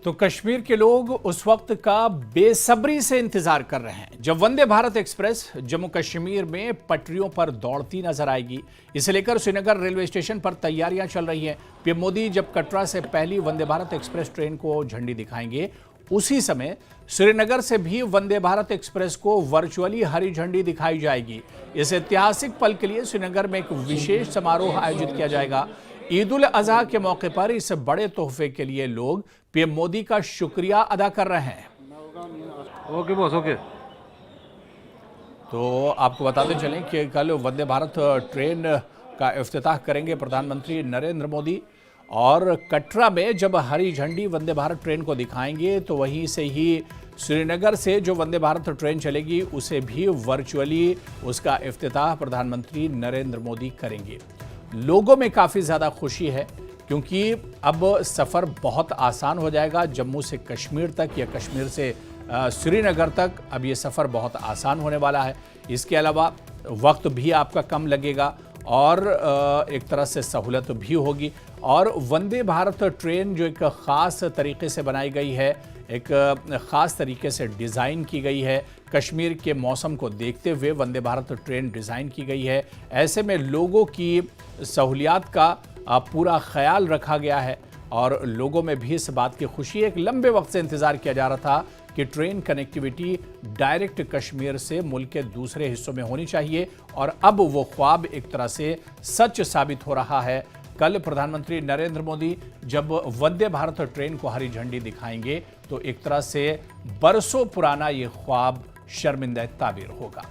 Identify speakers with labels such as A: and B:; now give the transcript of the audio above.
A: तो कश्मीर के लोग उस वक्त का बेसब्री से इंतजार कर रहे हैं जब वंदे भारत एक्सप्रेस जम्मू कश्मीर में पटरियों पर दौड़ती नजर आएगी। इसे लेकर श्रीनगर रेलवे स्टेशन पर तैयारियां चल रही हैं। पीएम मोदी जब कटरा से पहली वंदे भारत एक्सप्रेस ट्रेन को झंडी दिखाएंगे, उसी समय श्रीनगर से भी वंदे भारत एक्सप्रेस को वर्चुअली हरी झंडी दिखाई जाएगी। इस ऐतिहासिक पल के लिए श्रीनगर में एक विशेष समारोह आयोजित किया जाएगा। ईद उल अजहा के मौके पर इस बड़े तोहफे के लिए लोग पीएम मोदी का शुक्रिया अदा कर रहे हैं।
B: Okay boss, okay.
A: तो आपको बताते चलें कि कल वंदे भारत ट्रेन का इफ्तिताह करेंगे प्रधानमंत्री नरेंद्र मोदी, और कटरा में जब हरी झंडी वंदे भारत ट्रेन को दिखाएंगे तो वहीं से ही श्रीनगर से जो वंदे भारत ट्रेन चलेगी उसे भी वर्चुअली उसका इफ्तिताह प्रधानमंत्री नरेंद्र मोदी करेंगे। लोगों में काफ़ी ज़्यादा खुशी है क्योंकि अब सफ़र बहुत आसान हो जाएगा। जम्मू से कश्मीर तक या कश्मीर से श्रीनगर तक अब ये सफ़र बहुत आसान होने वाला है। इसके अलावा वक्त भी आपका कम लगेगा और एक तरह से सहूलत भी होगी। और वंदे भारत ट्रेन जो एक ख़ास तरीके से बनाई गई है, एक ख़ास तरीके से डिज़ाइन की गई है, कश्मीर के मौसम को देखते हुए वंदे भारत ट्रेन डिज़ाइन की गई है। ऐसे में लोगों की सहूलियात का पूरा ख्याल रखा गया है और लोगों में भी इस बात की खुशी है। एक लंबे वक्त से इंतज़ार किया जा रहा था कि ट्रेन कनेक्टिविटी डायरेक्ट कश्मीर से मुल्क के दूसरे हिस्सों में होनी चाहिए, और अब वो ख्वाब एक तरह से सच साबित हो रहा है। कल प्रधानमंत्री नरेंद्र मोदी जब वंदे भारत ट्रेन को हरी झंडी दिखाएंगे तो एक तरह से बरसों पुराना ये ख्वाब शर्मिंदा ताबीर होगा।